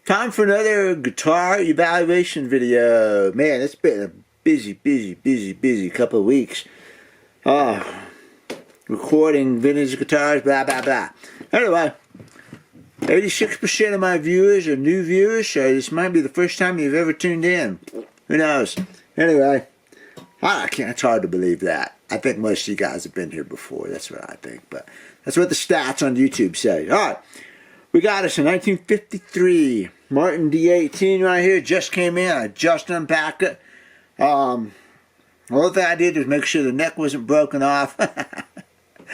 Time for another guitar evaluation video. Man, it's been a busy couple of weeks. Recording vintage guitars, blah, blah, blah. Anyway, 86% of my viewers are new viewers, so this might be the first time you've ever tuned in. Who knows? Anyway, it's hard to believe that. I think most of you guys have been here before. That's what I think, but that's what the stats on YouTube say. All right, we got us a 1953 Martin D18 right here. Just came in. I just unpacked it. All that I did was make sure the neck wasn't broken off.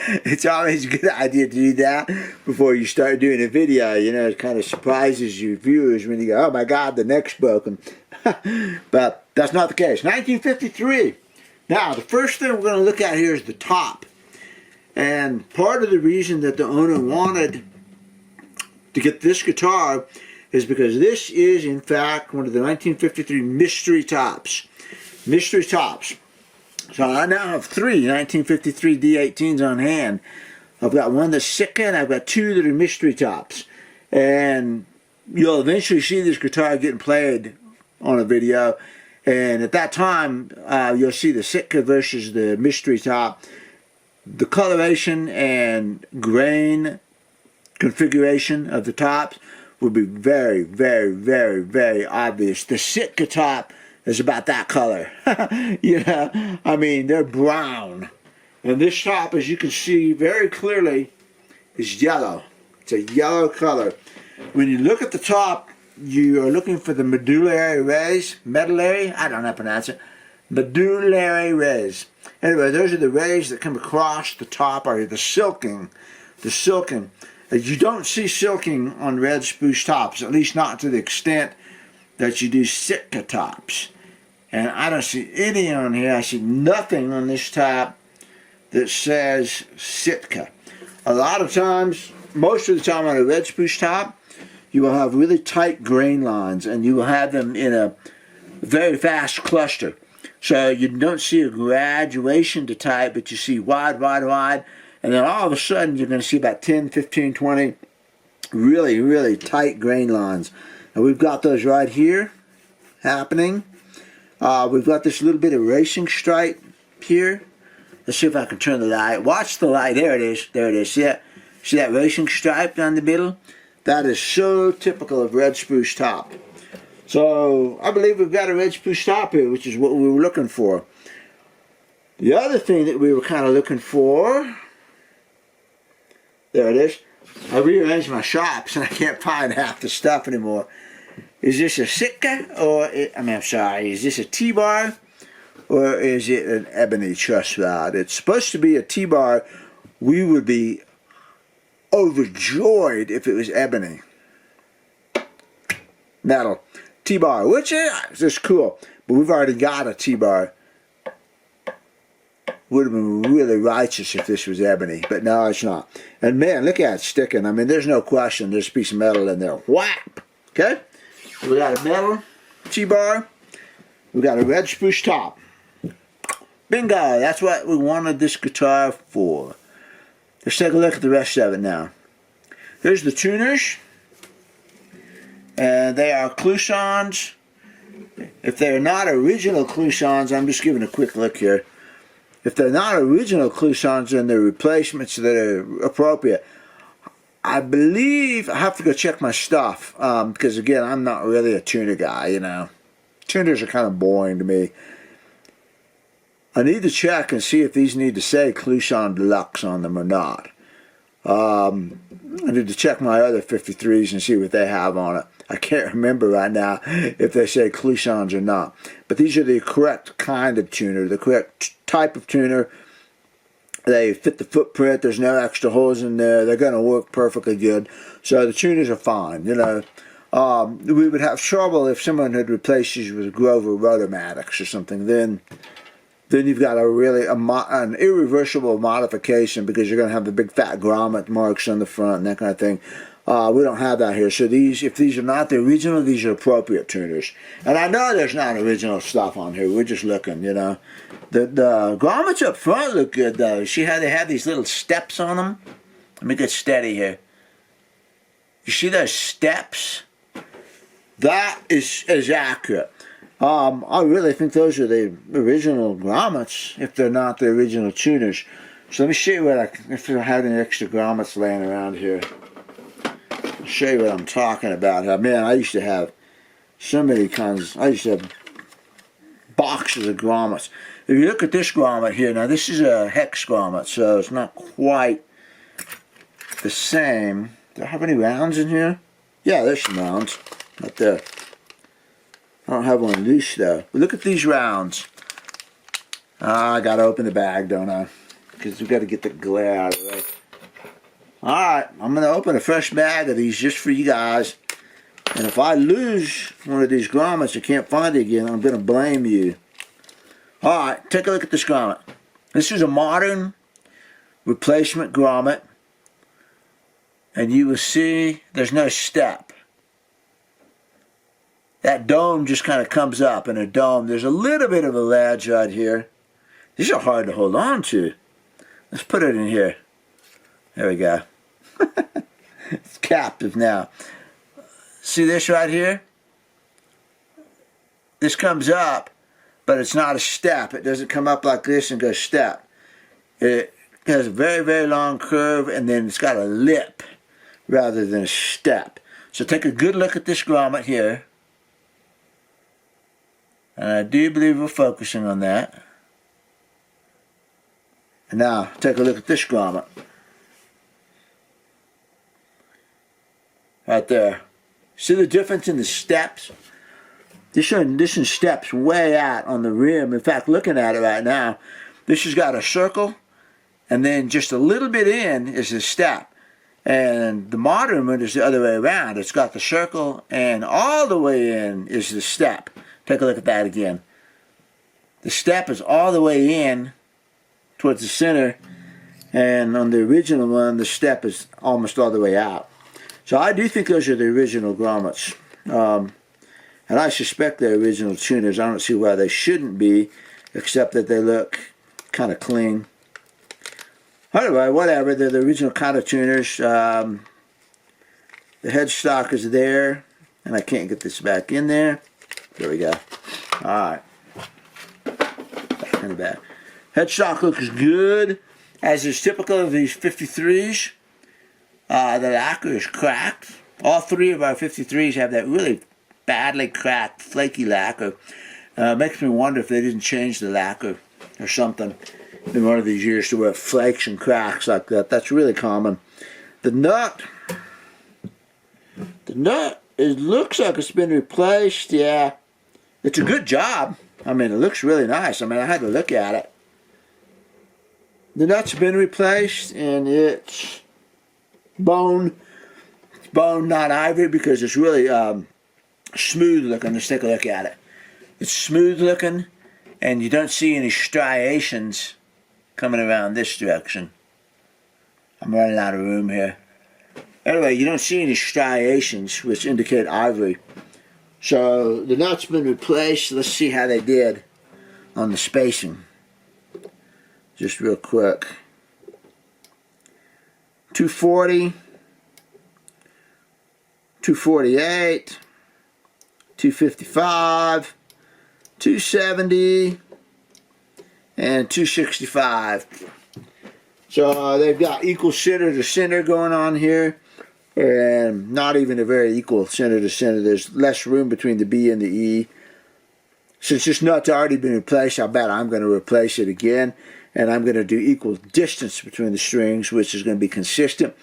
It's always a good idea to do that before you start doing a video. You know, it kind of surprises your viewers when you go, oh my God, the neck's broken. But that's not the case. 1953. Now, the first thing we're going to look at here is the top. And part of the reason that the owner wanted to get this guitar is because this is, in fact, one of the 1953 mystery tops. Mystery tops. So I now have three 1953 D18s on hand. I've got one that's Sitka, and I've got two that are mystery tops. And you'll eventually see this guitar getting played on a video. And at that time, you'll see the Sitka versus the mystery top. The coloration and grain configuration of the tops will be very obvious. The Sitka top is about that color. You know, I mean, they're brown. And this top, as you can see very clearly, is yellow. It's a yellow color. When you look at the top, you are looking for the medullary rays. Medullary? I don't know how to pronounce it. Medullary rays. Anyway, those are the rays that come across the top, or the silking. The silking. You don't see silking on red spruce tops, at least not to the extent that you do Sitka tops. And I don't see any on here. I see nothing on this top that says Sitka. A lot of times, most of the time on a red spruce top, you will have really tight grain lines, and you will have them in a very fast cluster. So you don't see a graduation to tight, but you see wide, and then all of a sudden you're going to see about 10, 15, 20 really tight grain lines. And we've got those right here happening. We've got this little bit of racing stripe here. Let's see if I can turn the light. Watch the light. There it is. There it is. See that racing stripe down the middle? That is so typical of red spruce top. So I believe we've got a red spruce top here, which is what we were looking for. The other thing that we were kind of looking for, there it is. I rearranged my shops and I can't find half the stuff anymore. Is this a Sitka or, is this a T-bar or is it an ebony truss rod? It's supposed to be a T-bar. We would be overjoyed if it was ebony. Metal. T-bar, which is just cool. But we've already got a T-bar. Would have been really righteous if this was ebony, but no, it's not. And man, look at it sticking. I mean, there's no question there's a piece of metal in there. Whap! Okay? So we got a metal T-bar. We got a red spruce top. Bingo! That's what we wanted this guitar for. Let's take a look at the rest of it now. Here's the tuners. And they are Clousons. If they're not original Clousons, I'm just giving a quick look here. If they're not original Clousons, then they're replacements that are appropriate. I believe, I have to go check my stuff, because again, I'm not really a tuner guy, you know. Tuners are kind of boring to me. I need to check and see if these need to say Clouson Deluxe on them or not. I need to check my other 53s and see what they have on it. I can't remember right now if they say Clousons or not. But these are the correct kind of tuner, the correct type of tuner. They fit the footprint. There's no extra holes in there. They're going to work perfectly good. So the tuners are fine, you know. We would have trouble if someone had replaced these with Grover Rotomatics or something. Then you've got an irreversible modification, because you're going to have the big fat grommet marks on the front and that kind of thing. We don't have that here. So if these are not the original, these are appropriate tuners. And I know there's not original stuff on here. We're just looking, you know. The grommets up front look good, though. See how they have these little steps on them? Let me get steady here. You see those steps? That is accurate. I really think those are the original grommets, if they're not the original tuners. So let me show you if I have any extra grommets laying around here. I'll show you what I'm talking about. Man, I used to have so many kinds. I used to have boxes of grommets. If you look at this grommet here, now this is a hex grommet, so it's not quite the same. Do I have any rounds in here? Yeah, there's some rounds right there. I don't have one loose though. But look at these rounds. I gotta open the bag, don't I? Because we gotta get the glare out of the way. Alright, I'm gonna open a fresh bag of these just for you guys. And if I lose one of these grommets and can't find it again, I'm gonna blame you. Alright, take a look at this grommet. This is a modern replacement grommet. And you will see there's no step. That dome just kind of comes up in a dome. There's a little bit of a ledge right here. These are hard to hold on to. Let's put it in here. There we go. It's captive now. See this right here? This comes up, but it's not a step. It doesn't come up like this and go step. It has a very, very long curve, and then it's got a lip rather than a step. So take a good look at this grommet here. And I do believe we're focusing on that. And now, take a look at this grommet. Right there. See the difference in the steps? This one steps way out on the rim. In fact, looking at it right now, this has got a circle, and then just a little bit in is a step. And the modern one is the other way around. It's got the circle, and all the way in is the step. Take a look at that again. The step is all the way in towards the center, and on the original one, the step is almost all the way out. So I do think those are the original grommets. And I suspect they're original tuners. I don't see why they shouldn't be, except that they look kind of clean. Anyway, whatever, they're the original kind of tuners. The headstock is there, and I can't get this back in there. There we go. Alright. Back in the bag. Headstock looks good, as is typical of these 53s. The lacquer is cracked. All three of our 53s have that really badly cracked, flaky lacquer. Makes me wonder if they didn't change the lacquer or something in one of these years to where it flakes and cracks like that. That's really common. The nut, it looks like it's been replaced. Yeah, it's a good job. I mean, it looks really nice. I mean, I had to look at it. The nut's been replaced, and it's bone. It's bone, not ivory, because it's really smooth looking. Let's take a look at it. It's smooth looking, and you don't see any striations coming around this direction. I'm running out of room here. Anyway, you don't see any striations, which indicate ivory. So the nut's been replaced. Let's see how they did on the spacing. Just real quick. 240, 248, 255, 270, and 265. So they've got equal center to center going on here, and not even a very equal center to center. There's less room between the B and the E. Since this nut's already been replaced, I bet I'm going to replace it again, and I'm going to do equal distance between the strings, which is going to be consistent.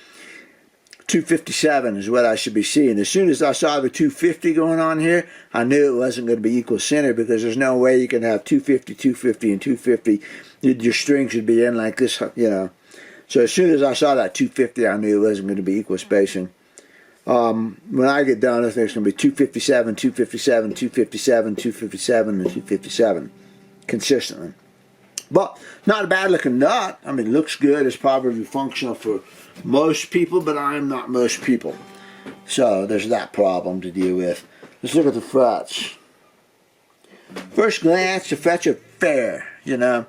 257 is what I should be seeing. As soon as I saw the 250 going on here, I knew it wasn't going to be equal center, because there's no way you can have 250, 250, and 250. Your strings should be in like this, you know. So as soon as I saw that 250, I knew it wasn't going to be equal spacing. When I get done, I think it's going to be 257, 257, 257, 257, and 257 consistently. But not a bad looking nut. I mean, it looks good. It's probably functional for most people, but I'm not most people. So there's that problem to deal with. Let's look at the frets. First glance, the frets are fair, you know.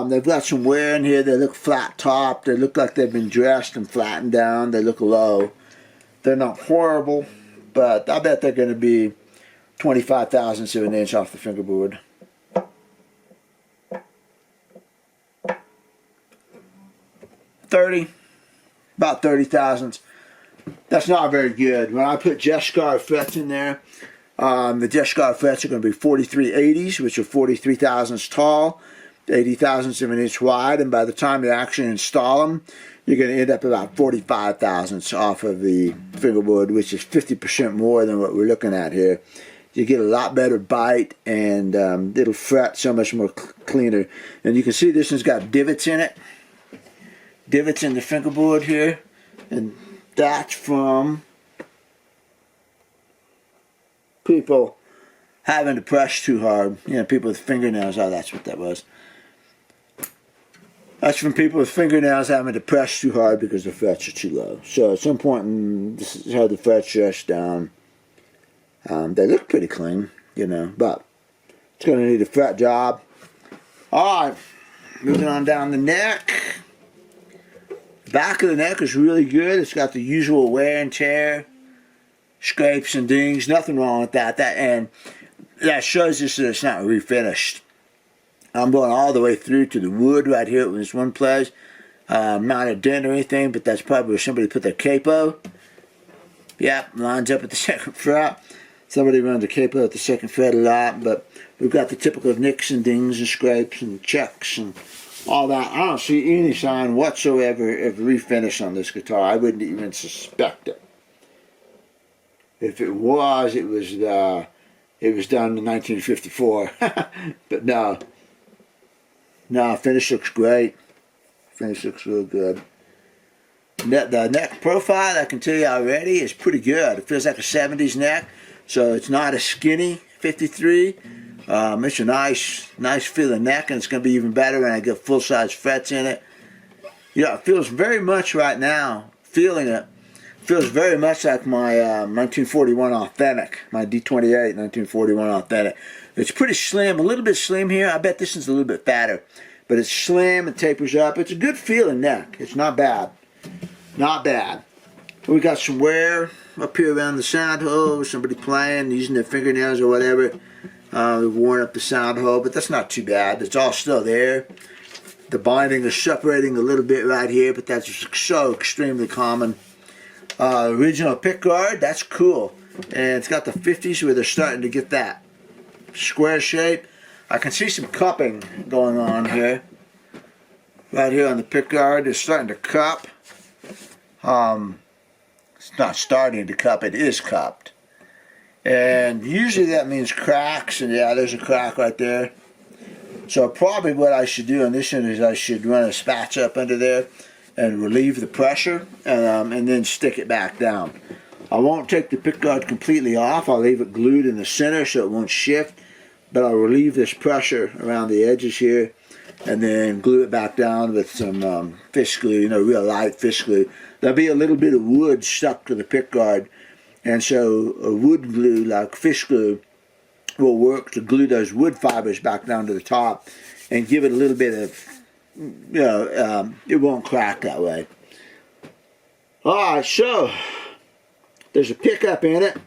They've got some wear in here. They look flat topped. They look like they've been dressed and flattened down. They look low. They're not horrible. but I bet they're going to be 25 thousandths of an inch off the fingerboard. About 30 thousandths. That's not very good. When I put Jescar frets in there, the Jescar frets are going to be 4380s, which are 43 thousandths tall, 80 thousandths of an inch wide, and by the time you actually install them, you're going to end up about 45 thousandths off of the fingerboard, which is 50% more than what we're looking at here. You get a lot better bite, and it'll fret so much more cleaner. And you can see this one's got divots in it. Divots in the fingerboard here, and that's from people having to press too hard. You know, people with fingernails. Oh, that's what that was. That's from people with fingernails having to press too hard because the frets are too low. So at some point, this is how the frets dress down. They look pretty clean, you know, but it's going to need a fret job. All right, moving on down the neck. Back of the neck is really good. It's got the usual wear and tear, scrapes and dings. Nothing wrong with that. And that shows us that it's not refinished. I'm going all the way through to the wood right here with this one place. Not a dent or anything, but that's probably where somebody put their capo. Yep, lines up at the second fret. Somebody runs a capo at the second fret a lot, but we've got the typical nicks and dings and scrapes and checks and all that. I don't see any sign whatsoever of refinish on this guitar. I wouldn't even suspect it. If it was done in 1954. But no. No, finish looks great. Finish looks real good. The neck profile, I can tell you already, is pretty good. It feels like a 70s neck, so it's not a skinny 53. It's a nice feeling neck, and it's going to be even better when I get full-size frets in it. You know, it feels very much right now, feeling it, feels very much like my 1941 Authentic, my D18 1941 Authentic. It's pretty slim, a little bit slim here. I bet this one's a little bit fatter, but it's slim, it tapers up. It's a good feeling neck. It's not bad. Not bad. We got some wear up here around the sound hole, somebody playing, using their fingernails or whatever. We've worn up the sound hole, but that's not too bad. It's all still there. The binding is separating a little bit right here, but that's so extremely common. Original pickguard, that's cool. And it's got the 50s where they're starting to get that square shape. I can see some cupping going on here. Right here on the pickguard, it's starting to cup. It's not starting to cup, it is cupped. And usually that means cracks, and yeah, there's a crack right there. So probably what I should do on this one is I should run a spatch up under there and relieve the pressure, and then stick it back down. I won't take the pickguard completely off. I'll leave it glued in the center so it won't shift, but I'll relieve this pressure around the edges here, and then glue it back down with some fish glue, you know, real light fish glue. There'll be a little bit of wood stuck to the pickguard, and so a wood glue like fish glue will work to glue those wood fibers back down to the top and give it a little bit of, you know, it won't crack that way. Alright, so there's a pickup in it,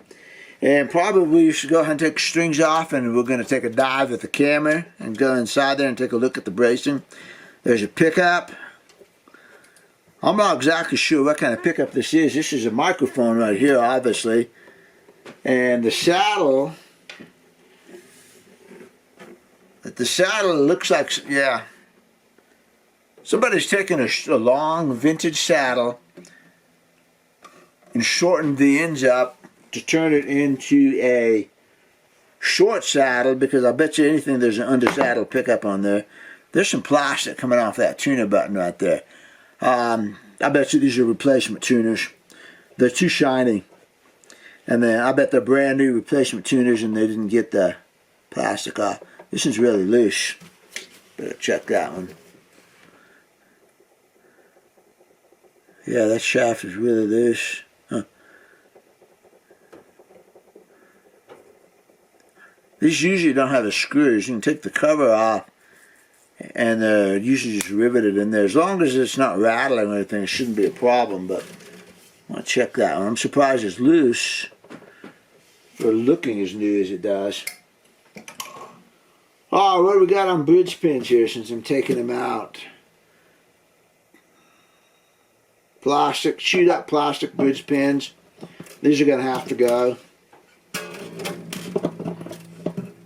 and probably we should go ahead and take the strings off, and we're going to take a dive with the camera and go inside there and take a look at the bracing. There's a pickup. I'm not exactly sure what kind of pickup this is. This is a microphone right here, obviously. And the saddle looks like, yeah, somebody's taken a long vintage saddle and shortened the ends up to turn it into a short saddle, because I bet you anything there's an under saddle pickup on there. There's some plastic coming off that tuner button right there. I bet you these are replacement tuners. They're too shiny. And then I bet they're brand new replacement tuners and they didn't get the plastic off. This one's really loose. Better check that one. Yeah, that shaft is really loose. Huh. These usually don't have the screws. You can take the cover off, and they're usually just riveted in there. As long as it's not rattling or anything, it shouldn't be a problem, but I want to check that one. I'm surprised it's loose. for looking as new as it does. Oh, what do we got on bridge pins here since I'm taking them out? Plastic, chewed up plastic bridge pins. These are going to have to go.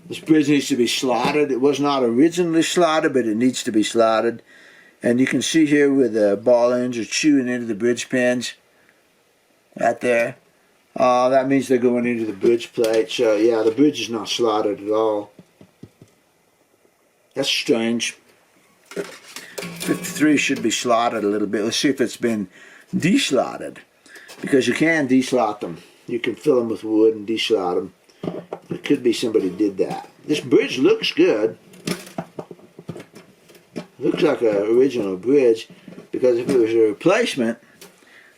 This bridge needs to be slotted. It was not originally slotted, but it needs to be slotted. And you can see here where the ball ends are chewing into the bridge pins. Right there. That means they're going into the bridge plate. So yeah, the bridge is not slotted at all. That's strange. 53 should be slotted a little bit. Let's see if it's been deslotted. Because you can deslot them. You can fill them with wood and deslot them. It could be somebody did that. This bridge looks good. Looks like an original bridge. Because if it was a replacement,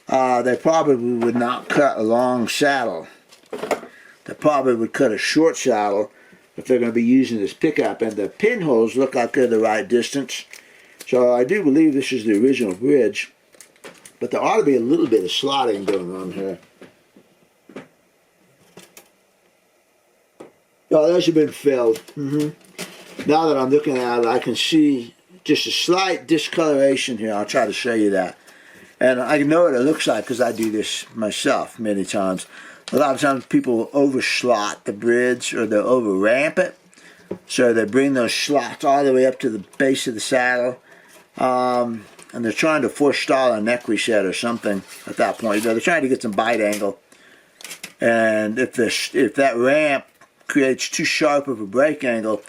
they probably would not cut a long saddle. They probably would cut a short saddle if they're going to be using this pickup. And the pinholes look like they're the right distance. So I do believe this is the original bridge. But there ought to be a little bit of slotting going on here. Oh, those have been filled. Now that I'm looking at it, I can see just a slight discoloration here. I'll try to show you that. And I know what it looks like because I do this myself many times. A lot of times people over-slot the bridge or they over-ramp it. So they bring those slots all the way up to the base of the saddle. And they're trying to forestall a neck reset or something at that point. They're trying to get some bite angle. And if that ramp creates too sharp of a break angle,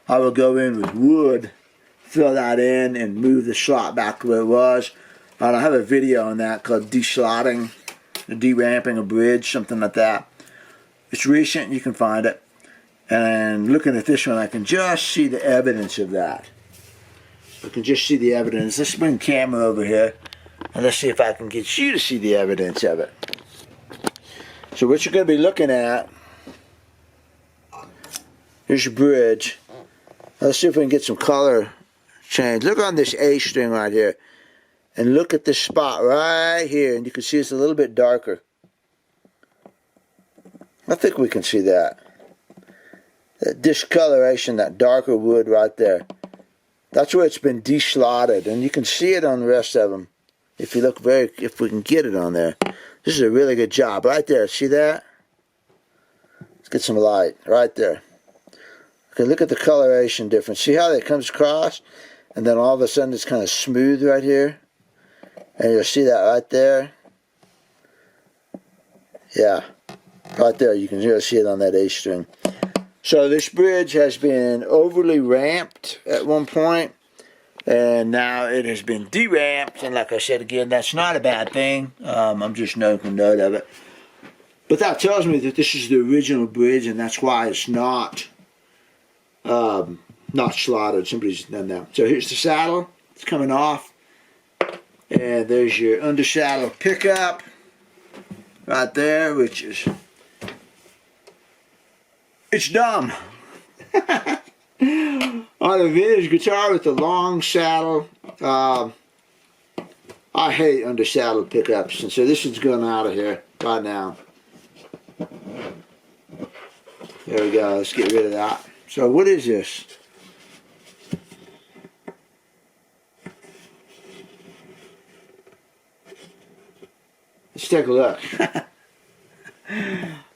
I will go in with wood, fill that in, and move the slot back to where it was. And I have a video on that called deslotting, deramping a bridge, something like that. It's recent, you can find it. And looking at this one, I can just see the evidence of that. I can just see the evidence. Let's bring camera over here, and let's see if I can get you to see the evidence of it. So what you're going to be looking at, here's your bridge. Let's see if we can get some color change. Look on this A string right here, and look at this spot right here, and you can see it's a little bit darker. I think we can see that. That discoloration, that darker wood right there. That's where it's been deslotted, and you can see it on the rest of them. If you look if we can get it on there. This is a really good job right there. See that? Let's get some light right there. Okay, look at the coloration difference. See how that comes across, and then all of a sudden it's kind of smooth right here, and you'll see that right there. Yeah, right there. You can really see it on that A string. So this bridge has been overly ramped at one point, and now it has been deramped. And like I said again, that's not a bad thing. I'm just making note of it. But that tells me that this is the original bridge, and that's why it's not slotted. Somebody's done that. So here's the saddle. It's coming off, and there's your under saddle pickup right there, which is. It's dumb. On a vintage guitar with a long saddle, I hate under saddle pickups, and so this one's going out of here right now. There we go. Let's get rid of that. So what is this? Let's take a look.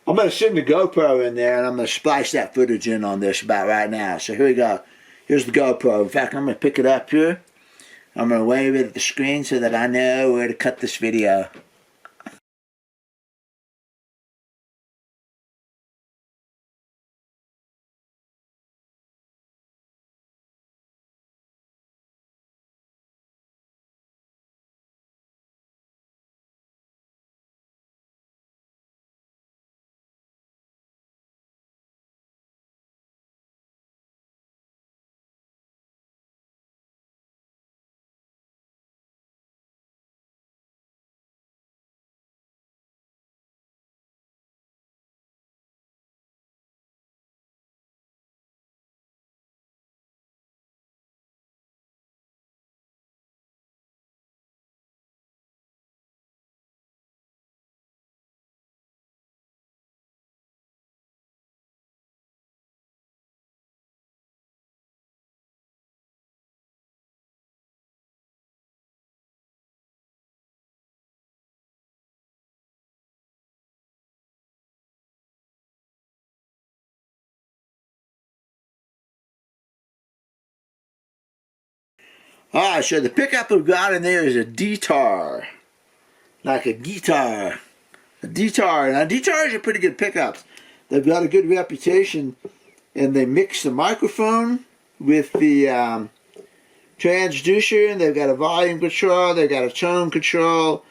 I'm going to send the GoPro in there, and I'm going to splice that footage in on this about right now. So here we go. Here's the GoPro. In fact, I'm going to pick it up here. I'm going to wave it at the screen so that I know where to cut this video. Alright, so the pickup we've got in there is a D-tar. Like a guitar. A D-tar. Now D-tars are pretty good pickups. They've got a good reputation, and they mix the microphone with the transducer, and they've got a volume control, they've got a tone control,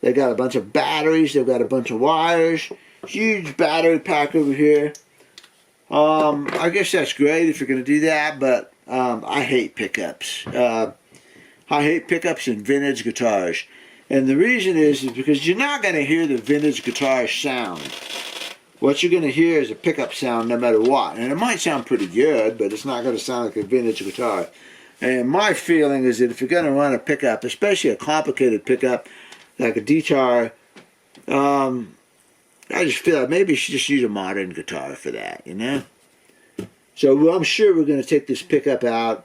they've got a bunch of batteries, they've got a bunch of wires. Huge battery pack over here. I guess that's great if you're going to do that, but I hate pickups. I hate pickups in vintage guitars. And the reason is because you're not going to hear the vintage guitar sound. What you're going to hear is a pickup sound no matter what. And it might sound pretty good, but it's not going to sound like a vintage guitar. And my feeling is that if you're going to run a pickup, especially a complicated pickup like a D-tar, I just feel like maybe you should just use a modern guitar for that, you know? So I'm sure we're going to take this pickup out.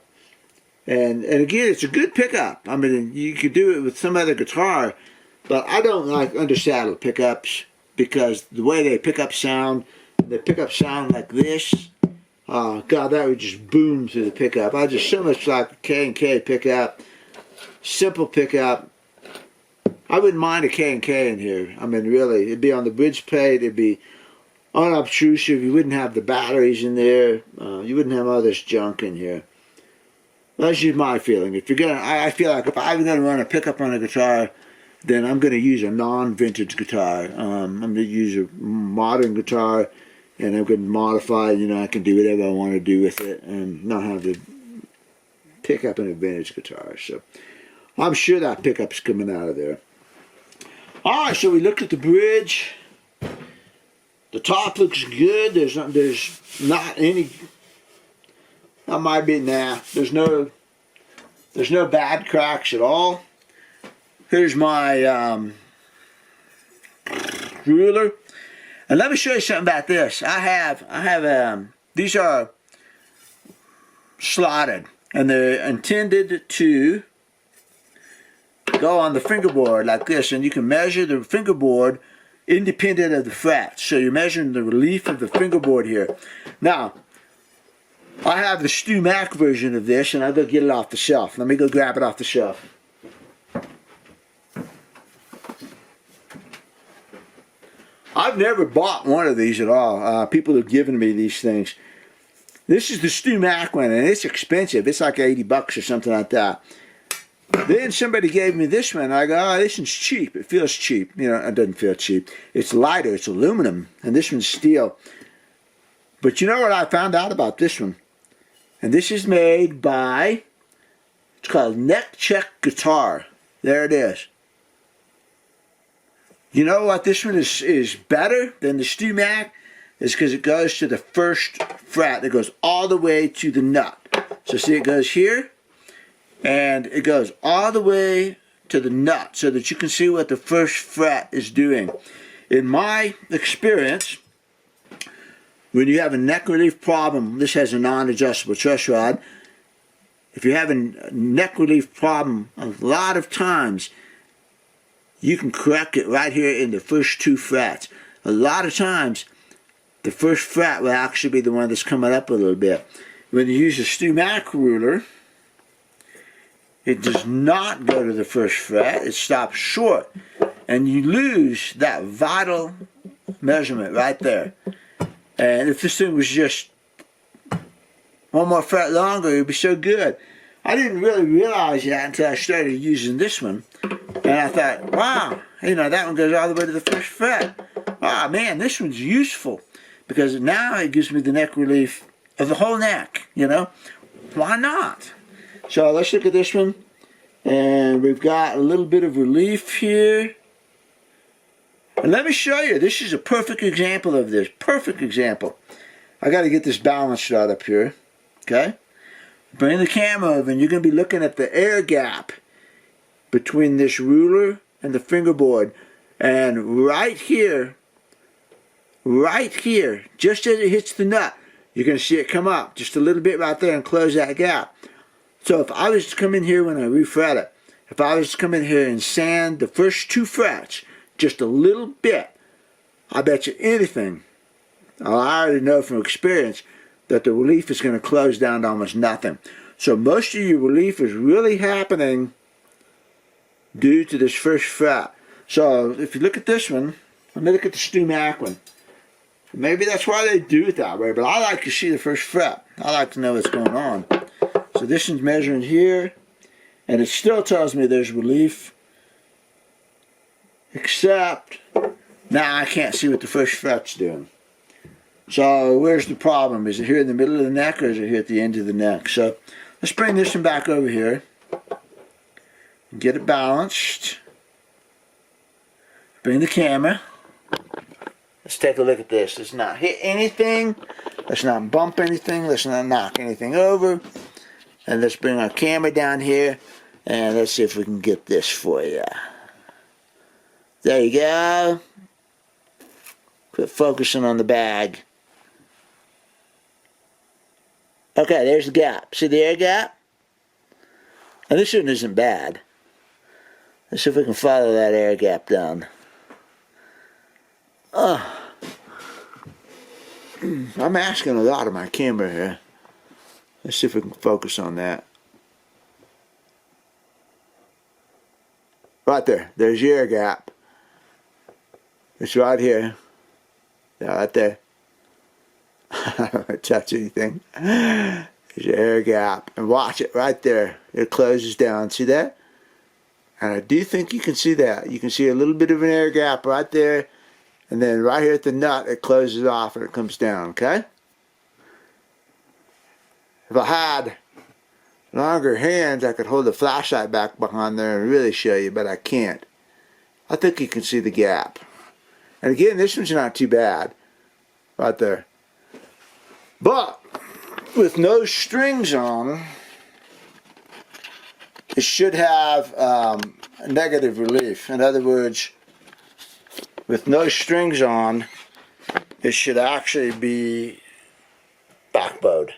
And again, it's a good pickup. I mean, you could do it with some other guitar, but I don't like undersaddle pickups because the way they pick up sound like this. God, that would just boom through the pickup. I just so much like a K&K pickup, simple pickup. I wouldn't mind a K&K in here. I mean, really, it'd be on the bridge plate. It'd be unobtrusive. You wouldn't have the batteries in there. You wouldn't have all this junk in here. That's just my feeling. If you're gonna, I feel like if I'm gonna run a pickup on a guitar, then I'm gonna use a non-vintage guitar. I'm gonna use a modern guitar, and I'm gonna modify. You know, I can do whatever I want to do with it, and not have to pick up in a vintage guitar. So I'm sure that pickup's coming out of there. All right, so we looked at the bridge. The top looks good. There's not any. That might be there's no bad cracks at all. Here's my ruler, and let me show you something about this. I have these are slotted, and they're intended to go on the fingerboard like this, and you can measure the fingerboard independent of the frets. So you're measuring the relief of the fingerboard here. Now, I have the Stu Mac version of this, and I'll go get it off the shelf. Let me go grab it off the shelf. I've never bought one of these at all. People have given me these things. This is the Stu Mac one, and it's expensive. It's like 80 bucks or something like that. Then somebody gave me this one, and I go, oh, this one's cheap. It feels cheap. You know, it doesn't feel cheap. It's lighter. It's aluminum, and this one's steel. But you know what I found out about this one? And this is made by, it's called Neck Check Guitar. There it is. You know what this one is better than the Stu Mac? Is because it goes to the first fret. It goes all the way to the nut. So see, it goes here, and it goes all the way to the nut so that you can see what the first fret is doing. In my experience, when you have a neck relief problem, this has a non-adjustable truss rod. If you're having a neck relief problem, a lot of times you can correct it right here in the first two frets. A lot of times, the first fret will actually be the one that's coming up a little bit. When you use a Stu Mac ruler, it does not go to the first fret. It stops short, and you lose that vital measurement right there. And if this thing was just one more fret longer, it would be so good. I didn't really realize that until I started using this one. And I thought, wow, you know, that one goes all the way to the first fret. Ah, man, this one's useful. Because now it gives me the neck relief of the whole neck, you know. Why not? So let's look at this one. And we've got a little bit of relief here. And let me show you, this is a perfect example of this. Perfect example. I got to get this balance rod up here. Okay? Bring the camera over, and you're going to be looking at the air gap between this ruler and the fingerboard. And right here, just as it hits the nut, you're going to see it come up just a little bit right there and close that gap. So if I was to come in here when I refret it, if I was to come in here and sand the first two frets, just a little bit, I bet you anything, I already know from experience that the relief is going to close down to almost nothing. So most of your relief is really happening due to this first fret. So if you look at this one, let me look at the Stu Mac one. Maybe that's why they do it that way, but I like to see the first fret. I like to know what's going on. So this one's measuring here, and it still tells me there's relief, except now I can't see what the first fret's doing. So where's the problem? Is it here in the middle of the neck, or is it here at the end of the neck? So let's bring this one back over here and get it balanced. Bring the camera. Let's take a look at this. Let's not hit anything. Let's not bump anything. Let's not knock anything over. And let's bring our camera down here, and let's see if we can get this for you. There you go. Quit focusing on the bag. Okay, there's the gap. See the air gap? And this one isn't bad. Let's see if we can follow that air gap down. Oh. I'm asking a lot of my camera here. Let's see if we can focus on that. Right there. There's your air gap. It's right here. Yeah, right there. I don't want to touch anything. There's your air gap. And watch it right there. It closes down. See that? And I do think you can see that. You can see a little bit of an air gap right there. And then right here at the nut, it closes off and it comes down, okay? If I had longer hands, I could hold the flashlight back behind there and really show you, but I can't. I think you can see the gap. And again, this one's not too bad. Right there. But with no strings on, it should have negative relief. In other words, with no strings on, it should actually be backbowed.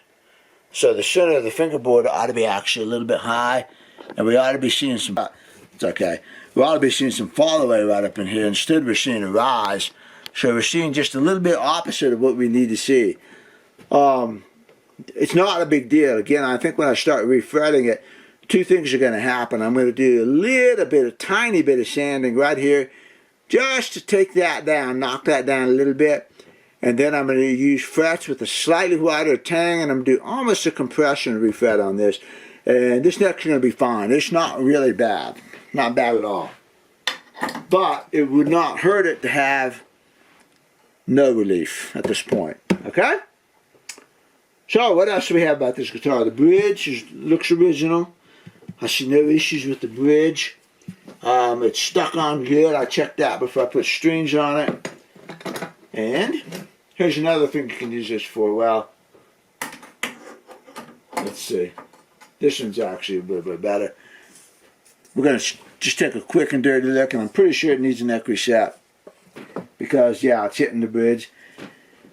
So the center of the fingerboard ought to be actually a little bit high, and we ought to be seeing some, it's okay, we ought to be seeing some fall away right up in here. Instead we're seeing a rise. So we're seeing just a little bit opposite of what we need to see. It's not a big deal. Again, I think when I start refretting it, two things are going to happen. I'm going to do a little bit, a tiny bit of sanding right here, just to take that down, knock that down a little bit. And then I'm going to use frets with a slightly wider tang, and I'm going to do almost a compression refret on this. And this neck's going to be fine. It's not really bad. Not bad at all. But it would not hurt it to have no relief at this point. Okay? So what else do we have about this guitar? The bridge looks original. I see no issues with the bridge. It's stuck on good. I checked that before I put strings on it. And here's another thing you can use this for. Well, let's see. This one's actually a little bit better. We're going to just take a quick and dirty look, and I'm pretty sure it needs a neck reset. Because, yeah, it's hitting the bridge.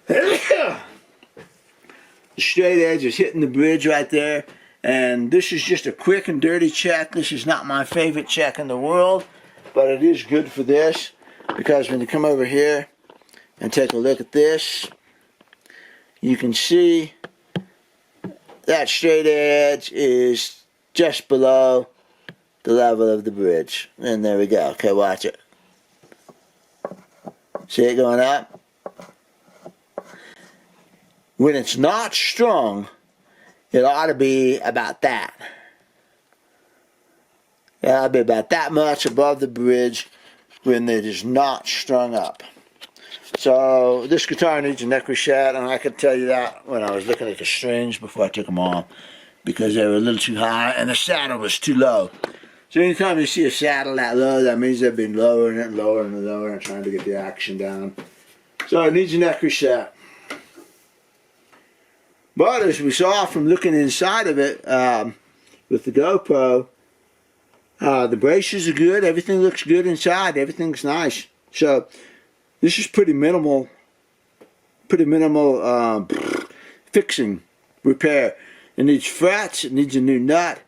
The straight edge is hitting the bridge right there. And this is just a quick and dirty check. This is not my favorite check in the world, but it is good for this, because when you come over here and take a look at this, you can see that straight edge is just below the level of the bridge. And there we go. Okay, watch it. See it going up? When it's not strung, it ought to be about that. It ought to be about that much above the bridge when it is not strung up. So this guitar needs a neck reset, and I could tell you that when I was looking at the strings before I took them off, because they were a little too high and the saddle was too low. So anytime you see a saddle that low, that means they've been lowering it and lowering and lowering and trying to get the action down. So it needs a neck reset. But as we saw from looking inside of it with the GoPro, the braces are good. Everything looks good inside. Everything's nice. So this is pretty minimal fixing, repair. It needs frets. It needs a new nut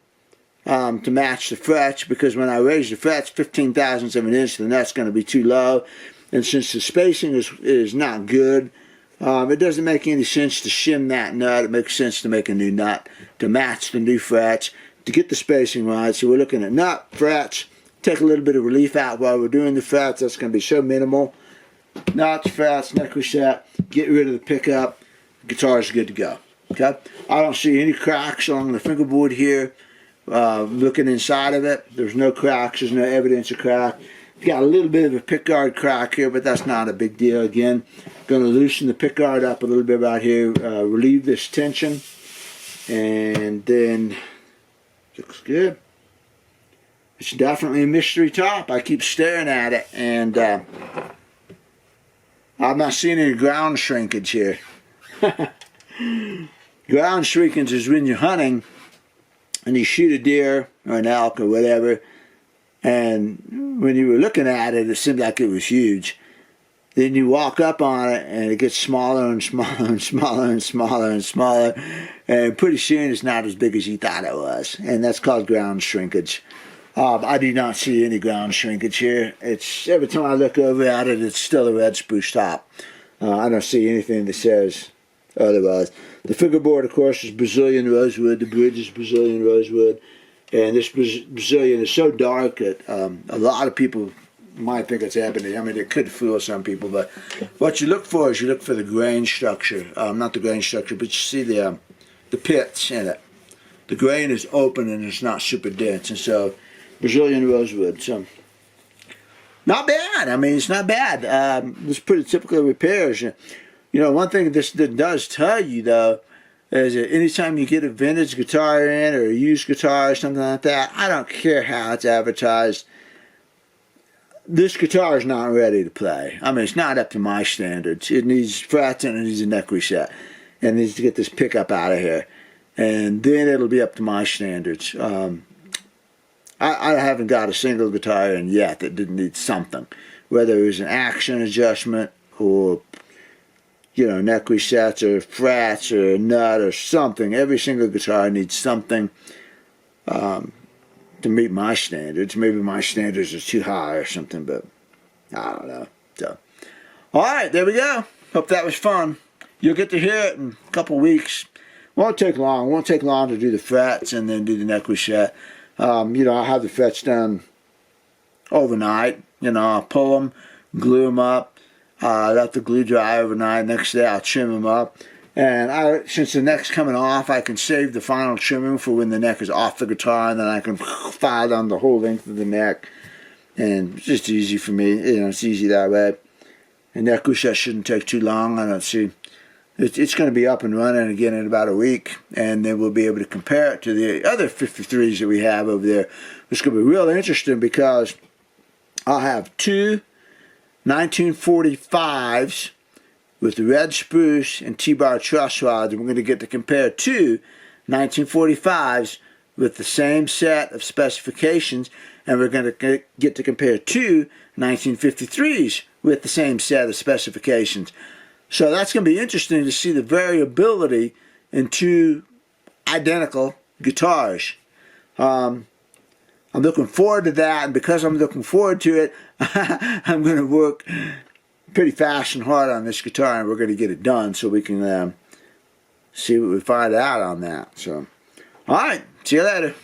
to match the frets, because when I raise the frets 15 thousandths of an inch, the nut's going to be too low. And since the spacing is not good, It doesn't make any sense to shim that nut. It makes sense to make a new nut to match the new frets, to get the spacing right. So we're looking at nut, frets, take a little bit of relief out while we're doing the frets. That's going to be so minimal. Nuts, frets, neck reset, get rid of the pickup. Guitar's good to go. Okay, I don't see any cracks along the fingerboard here. Looking inside of it, there's no cracks. There's no evidence of crack. Got a little bit of a pickguard crack here, but that's not a big deal. Again, going to loosen the pickguard up a little bit right here, relieve this tension, and then looks good. It's definitely a mystery top. I keep staring at it, and I'm not seeing any ground shrinkage here. Ground shrinkage is when you're hunting and you shoot a deer or an elk or whatever, and when you were looking at it, it seemed like it was huge. Then you walk up on it and it gets smaller and smaller and smaller and smaller and smaller, and pretty soon it's not as big as you thought it was, and that's called ground shrinkage. I do not see any ground shrinkage here. It's every time I look over at it, it's still a red spruce top. I don't see anything that says otherwise. The fingerboard, of course, is Brazilian rosewood. The bridge is Brazilian rosewood. And this Brazilian is so dark that a lot of people might think it's ebony. I mean, it could fool some people, but what you look for is you look for the grain structure. Not the grain structure, but you see the pits in it. The grain is open and it's not super dense. And so, Brazilian rosewood. So, not bad. I mean, it's not bad. It's pretty typical repairs. You know, one thing this does tell you, though, is that anytime you get a vintage guitar in or a used guitar or something like that, I don't care how it's advertised, this guitar is not ready to play. I mean, it's not up to my standards. It needs frets and it needs a neck reset. And it needs to get this pickup out of here. And then it'll be up to my standards. I haven't got a single guitar in yet that didn't need something. Whether it was an action adjustment or, you know, neck resets or frets or a nut or something. Every single guitar needs something to meet my standards. Maybe my standards are too high or something, but I don't know. So, all right, there we go. Hope that was fun. You'll get to hear it in a couple weeks. Won't take long. Won't take long to do the frets and then do the neck reset. You know, I'll have the frets done overnight. You know, I'll pull them, glue them up. Let the glue dry overnight. Next day I'll trim them up. And since the neck's coming off, I can save the final trimming for when the neck is off the guitar, and then I can file down the whole length of the neck. And it's just easy for me. You know, it's easy that way. And neck reset shouldn't take too long. I don't see. It's going to be up and running again in about a week, and then we'll be able to compare it to the other 53s that we have over there. It's going to be real interesting because I'll have two 1945s with the red spruce and T-bar truss rods, and we're going to get to compare two 1945s with the same set of specifications, and we're going to get to compare two 1953s with the same set of specifications. So that's going to be interesting to see the variability in two identical guitars. I'm looking forward to that, and because I'm looking forward to it, I'm going to work pretty fast and hard on this guitar, and we're going to get it done so we can see what we find out on that. So, all right, see you later.